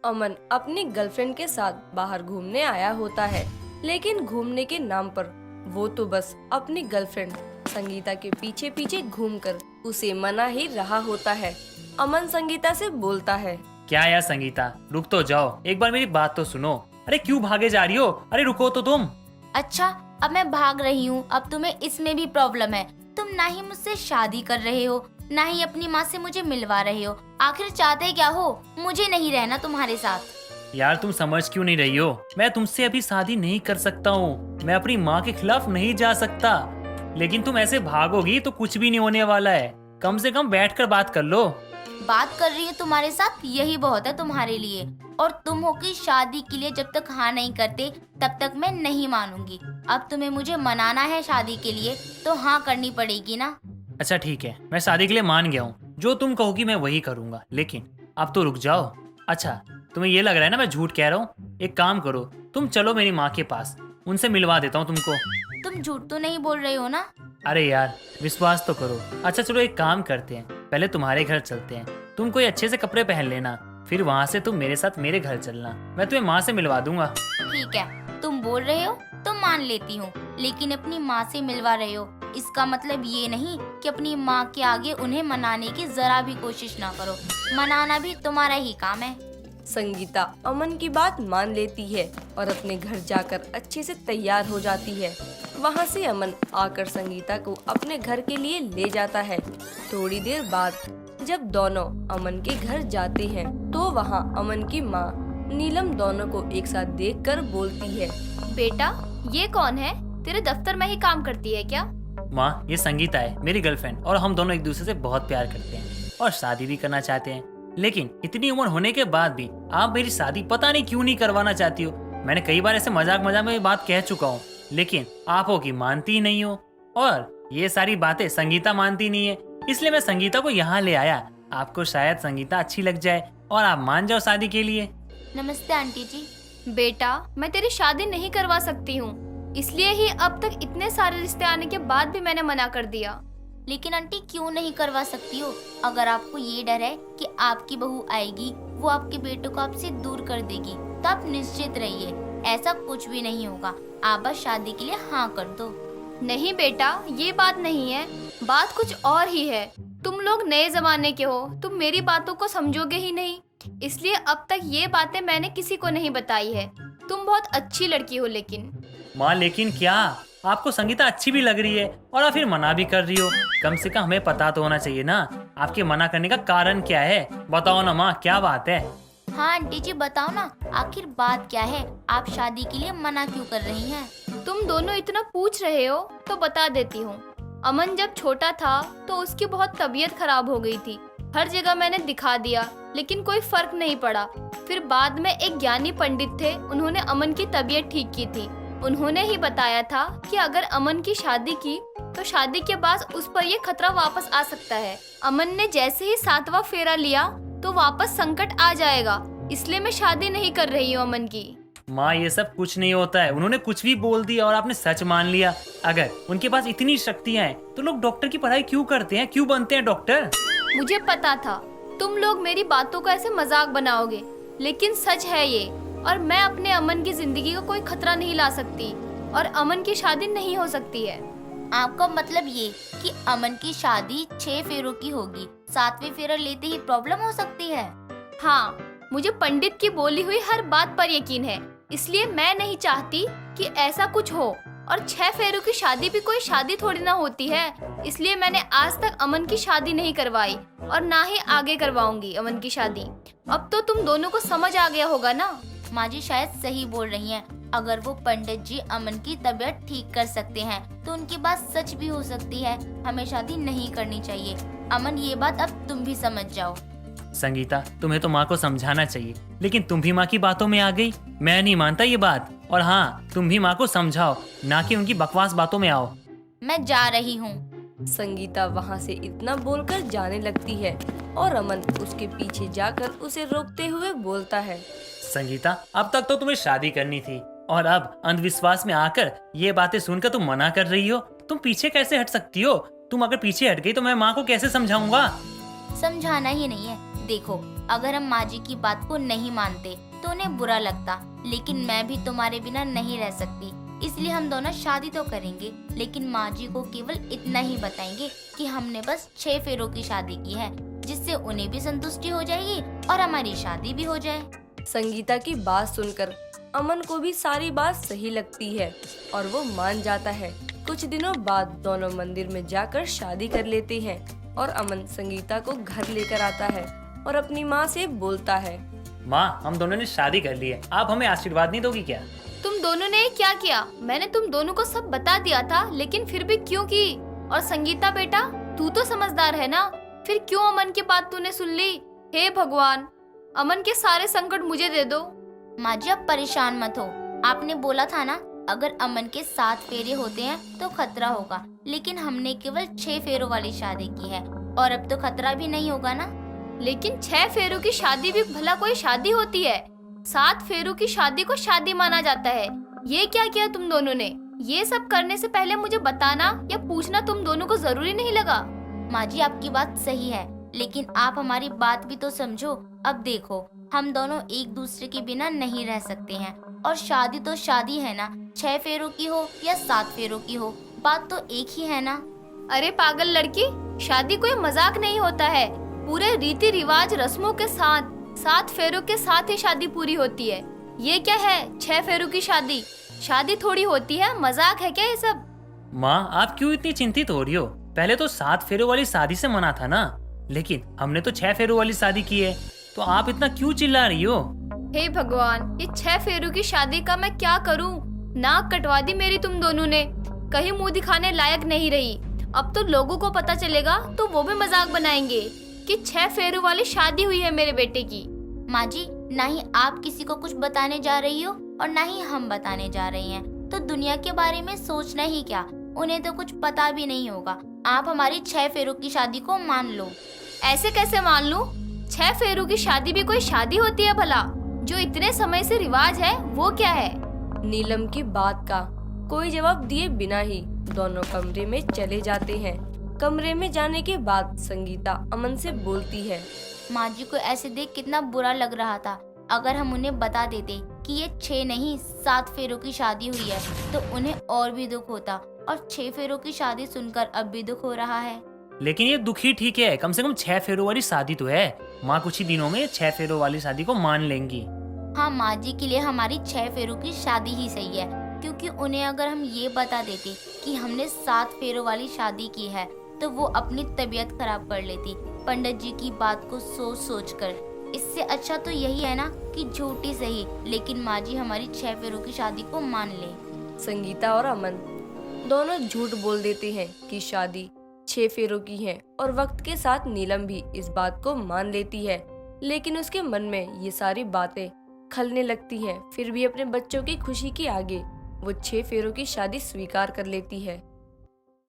अमन अपनी गर्लफ्रेंड के साथ बाहर घूमने आया होता है, लेकिन घूमने के नाम पर वो तो बस अपनी गर्लफ्रेंड संगीता के पीछे पीछे घूमकर उसे मना ही रहा होता है। अमन संगीता से बोलता है, क्या यार संगीता, रुक तो जाओ, एक बार मेरी बात तो सुनो। अरे क्यों भागे जा रही हो? अरे रुको तो तुम। अच्छा, अब मैं भाग रही हूँ, अब तुम्हें इसमें भी प्रॉब्लम है। तुम ना ही मुझसे शादी कर रहे हो, ना ही अपनी माँ से मुझे मिलवा रहे हो। आखिर चाहते क्या हो? मुझे नहीं रहना तुम्हारे साथ। यार तुम समझ क्यों नहीं रही हो? मैं तुमसे अभी शादी नहीं कर सकता हूँ, मैं अपनी माँ के खिलाफ नहीं जा सकता। लेकिन तुम ऐसे भागोगी तो कुछ भी नहीं होने वाला है। कम से कम बैठकर बात कर लो। बात कर रही हूँ तुम्हारे साथ, यही बहुत है तुम्हारे लिए। और तुम हो कि शादी के लिए जब तक हाँ नहीं करते तब तक मैं नहीं मानूंगी। अब तुम्हें मुझे मनाना है शादी के लिए तो हाँ करनी पड़ेगी ना। अच्छा ठीक है, मैं शादी के लिए मान गया हूँ, जो तुम कहोगी मैं वही करूँगा। लेकिन अब तो रुक जाओ। अच्छा, तुम्हें ये लग रहा है ना मैं झूठ कह रहा हूँ? एक काम करो, तुम चलो मेरी माँ के पास, उनसे मिलवा देता हूँ तुमको। तुम झूठ तो नहीं बोल रहे हो ना? अरे यार विश्वास तो करो। अच्छा चलो एक काम करते हैं, पहले तुम्हारे घर चलते हैं। तुम कोई अच्छे से कपड़े पहन लेना, फिर वहाँ से तुम मेरे साथ मेरे घर चलना, मैं तुम्हें माँ से मिलवा दूंगा। ठीक है, तुम बोल रहे हो तो मान लेती हूँ, लेकिन अपनी माँ से मिलवा रहे हो इसका मतलब ये नहीं कि अपनी माँ के आगे उन्हें मनाने की जरा भी कोशिश ना करो। मनाना भी तुम्हारा ही काम है। संगीता अमन की बात मान लेती है और अपने घर जाकर अच्छे से तैयार हो जाती है। वहाँ से अमन आकर संगीता को अपने घर के लिए ले जाता है। थोड़ी देर बाद जब दोनों अमन के घर जाते हैं तो वहाँ अमन की माँ नीलम दोनों को एक साथ देखकर बोलती है, बेटा ये कौन है? तेरे दफ्तर में ही काम करती है क्या? माँ ये संगीता है, मेरी गर्लफ्रेंड, और हम दोनों एक दूसरे से बहुत प्यार करते हैं और शादी भी करना चाहते हैं। लेकिन इतनी उम्र होने के बाद भी आप मेरी शादी पता नहीं क्यों नहीं करवाना चाहती हो। मैंने कई बार ऐसे मजाक मजाक में ये बात कह चुका हूँ, लेकिन आप हो कि मानती ही नहीं हो। और ये सारी बातें संगीता मानती नहीं है, इसलिए मैं संगीता को यहाँ ले आया। आपको शायद संगीता अच्छी लग जाए और आप मान जाओ शादी के लिए। नमस्ते आंटी जी। बेटा मैं तेरी शादी नहीं करवा सकती हूँ, इसलिए ही अब तक इतने सारे रिश्ते आने के बाद भी मैंने मना कर दिया। लेकिन आंटी क्यों नहीं करवा सकती हो? अगर आपको ये डर है कि आपकी बहू आएगी वो आपके बेटे को आपसे दूर कर देगी तो आप निश्चित रहिए, ऐसा कुछ भी नहीं होगा। आप बस शादी के लिए हाँ कर दो। नहीं बेटा, ये बात नहीं है, बात कुछ और ही है। तुम लोग नए जमाने के हो, तुम मेरी बातों को समझोगे ही नहीं, इसलिए अब तक ये बातें मैंने किसी को नहीं बताई है। तुम बहुत अच्छी लड़की हो। लेकिन माँ लेकिन क्या? आपको संगीता अच्छी भी लग रही है और आप फिर मना भी कर रही हो। कम से कम हमें पता तो होना चाहिए ना, आपके मना करने का कारण क्या है? बताओ ना माँ, क्या बात है? हाँ आंटी जी बताओ ना, आखिर बात क्या है? आप शादी के लिए मना क्यों कर रही हैं? तुम दोनों इतना पूछ रहे हो तो बता देती हूँ। अमन जब छोटा था तो उसकी बहुत तबीयत खराब हो गई थी। हर जगह मैंने दिखा दिया लेकिन कोई फर्क नहीं पड़ा। फिर बाद में एक ज्ञानी पंडित थे, उन्होंने अमन की तबीयत ठीक की थी। उन्होंने ही बताया था कि अगर अमन की शादी की तो शादी के बाद उस पर ये खतरा वापस आ सकता है। अमन ने जैसे ही 7वां फेरा लिया तो वापस संकट आ जाएगा, इसलिए मैं शादी नहीं कर रही हूँ अमन की। माँ ये सब कुछ नहीं होता है, उन्होंने कुछ भी बोल दिया और आपने सच मान लिया। अगर उनके पास इतनी शक्तियाँ हैं तो लोग डॉक्टर की पढ़ाई क्यों करते हैं, क्यों बनते हैं डॉक्टर? मुझे पता था तुम लोग मेरी बातों का ऐसे मजाक बनाओगे, लेकिन सच है ये। और मैं अपने अमन की जिंदगी को कोई खतरा नहीं ला सकती और अमन की शादी नहीं हो सकती है। आपका मतलब ये कि अमन की शादी 6 फेरों की होगी, 7वें फेरा लेते ही प्रॉब्लम हो सकती है? हाँ, मुझे पंडित की बोली हुई हर बात पर यकीन है, इसलिए मैं नहीं चाहती कि ऐसा कुछ हो। और 6 फेरों की शादी भी कोई शादी थोड़ी ना होती है, इसलिए मैंने आज तक अमन की शादी नहीं करवाई और ना ही आगे करवाऊंगी अमन की शादी। अब तो तुम दोनों को समझ आ गया होगा ना। माँ जी शायद सही बोल रही हैं। अगर वो पंडित जी अमन की तबीयत ठीक कर सकते हैं तो उनकी बात सच भी हो सकती है। हमें शादी नहीं करनी चाहिए। अमन ये बात अब तुम भी समझ जाओ। संगीता तुम्हें तो माँ को समझाना चाहिए, लेकिन तुम भी माँ की बातों में आ गई। मैं नहीं मानता ये बात। और हाँ, तुम भी माँ को समझाओ, ना कि उनकी बकवास बातों में आओ। मैं जा रही हूँ। संगीता वहाँ से इतना बोलकर जाने लगती है और अमन उसके पीछे जाकर उसे रोकते हुए बोलता है, संगीता अब तक तो तुम्हें शादी करनी थी और अब अंधविश्वास में आकर ये बातें सुनकर तुम मना कर रही हो। तुम पीछे कैसे हट सकती हो? तुम अगर पीछे हट गई तो मैं माँ को कैसे समझाऊंगा? समझाना ही नहीं है, देखो, अगर हम माँ जी की बात को नहीं मानते तो उन्हें बुरा लगता, लेकिन मैं भी तुम्हारे बिना नहीं रह सकती, इसलिए हम दोनों शादी तो करेंगे, लेकिन माँ जी को केवल इतना ही बताएंगे कि हमने बस 6 फेरों की शादी की है, जिससे उन्हें भी संतुष्टि हो जाएगी और हमारी शादी भी हो जाए। संगीता की बात सुनकर अमन को भी सारी बात सही लगती है और वो मान जाता है। कुछ दिनों बाद दोनों मंदिर में जाकर शादी कर लेते हैं और अमन संगीता को घर लेकर आता है और अपनी माँ से बोलता है, माँ, हम दोनों ने शादी कर ली है, आप हमें आशीर्वाद नहीं दोगी क्या? तुम दोनों ने क्या किया? मैंने तुम दोनों को सब बता दिया था, लेकिन फिर भी क्यों की? और संगीता बेटा, तू तो समझदार है ना, फिर क्यों अमन की बात तूने सुन ली? हे भगवान, अमन के सारे संकट मुझे दे दो। माँ जी, आप परेशान मत हो, आपने बोला था ना, अगर अमन के 7 फेरे होते हैं तो खतरा होगा, लेकिन हमने केवल 6 फेरों वाली शादी की है और अब तो खतरा भी नहीं होगा ना। लेकिन 6 फेरों की शादी भी भला कोई शादी होती है? 7 फेरों की शादी को शादी माना जाता है। ये क्या किया तुम दोनों ने? ये सब करने से पहले मुझे बताना या पूछना तुम दोनों को जरूरी नहीं लगा? माँ जी, आपकी बात सही है, लेकिन आप हमारी बात भी तो समझो। अब देखो, हम दोनों एक दूसरे के बिना नहीं रह सकते हैं और शादी तो शादी है ना, 6 फेरों की हो या 7 फेरों की हो, बात तो एक ही है ना। अरे पागल लड़की, शादी कोई मजाक नहीं होता है। पूरे रीति रिवाज रस्मों के साथ 7 फेरों के साथ ही शादी पूरी होती है। ये क्या है 6 फेरों की शादी? शादी थोड़ी होती है, मजाक है क्या ये सब? माँ, आप क्यों इतनी चिंतित हो रही हो? पहले तो 7 फेरों वाली शादी से मना था ना, लेकिन हमने तो 6 फेरों वाली शादी की है, तो आप इतना क्यों चिल्ला रही हो? हे भगवान, ये 6 फेरों की शादी का मैं क्या करूं? नाक कटवा दी मेरी तुम दोनों ने, कहीं मुंह दिखाने लायक नहीं रही। अब तो लोगों को पता चलेगा तो वो भी मजाक बनाएंगे कि 6 फेरों वाली शादी हुई है मेरे बेटे की। माँ जी, ना ही आप किसी को कुछ बताने जा रही हो और ना ही हम बताने जा रहे हैं, तो दुनिया के बारे में सोचना ही क्या, उन्हें तो कुछ पता भी नहीं होगा। आप हमारी 6 फेरों की शादी को मान लो। ऐसे कैसे मान लूं? 6 फेरों की शादी भी कोई शादी होती है भला? जो इतने समय से रिवाज है वो क्या है? नीलम की बात का कोई जवाब दिए बिना ही दोनों कमरे में चले जाते हैं। कमरे में जाने के बाद संगीता अमन से बोलती है, माँ जी को ऐसे देख कितना बुरा लग रहा था। अगर हम उन्हें बता देते कि ये 6 नहीं 7 फेरों की शादी हुई है तो उन्हें और भी दुख होता, और 6 फेरों की शादी सुनकर अब भी दुख हो रहा है। लेकिन ये दुखी ठीक है, कम से कम 6 फेरों वाली शादी तो है। माँ कुछ ही दिनों में 6 फेरों वाली शादी को मान लेंगी। हाँ, माँ जी के लिए हमारी 6 फेरों की शादी ही सही है, क्योंकि उन्हें अगर हम ये बता देते कि हमने 7 फेरों वाली शादी की है तो वो अपनी तबीयत खराब कर लेती, पंडित जी की बात को सोच सोच कर। इससे अच्छा तो यही है ना कि झूठी सही, लेकिन माँ जी हमारी 6 फेरों की शादी को मान ले। संगीता और अमन दोनों झूठ बोल देते हैं कि शादी 6 फेरों की है और वक्त के साथ नीलम भी इस बात को मान लेती है, लेकिन उसके मन में ये सारी बातें खलने लगती हैं। फिर भी अपने बच्चों की खुशी के आगे वो 6 फेरों की शादी स्वीकार कर लेती है।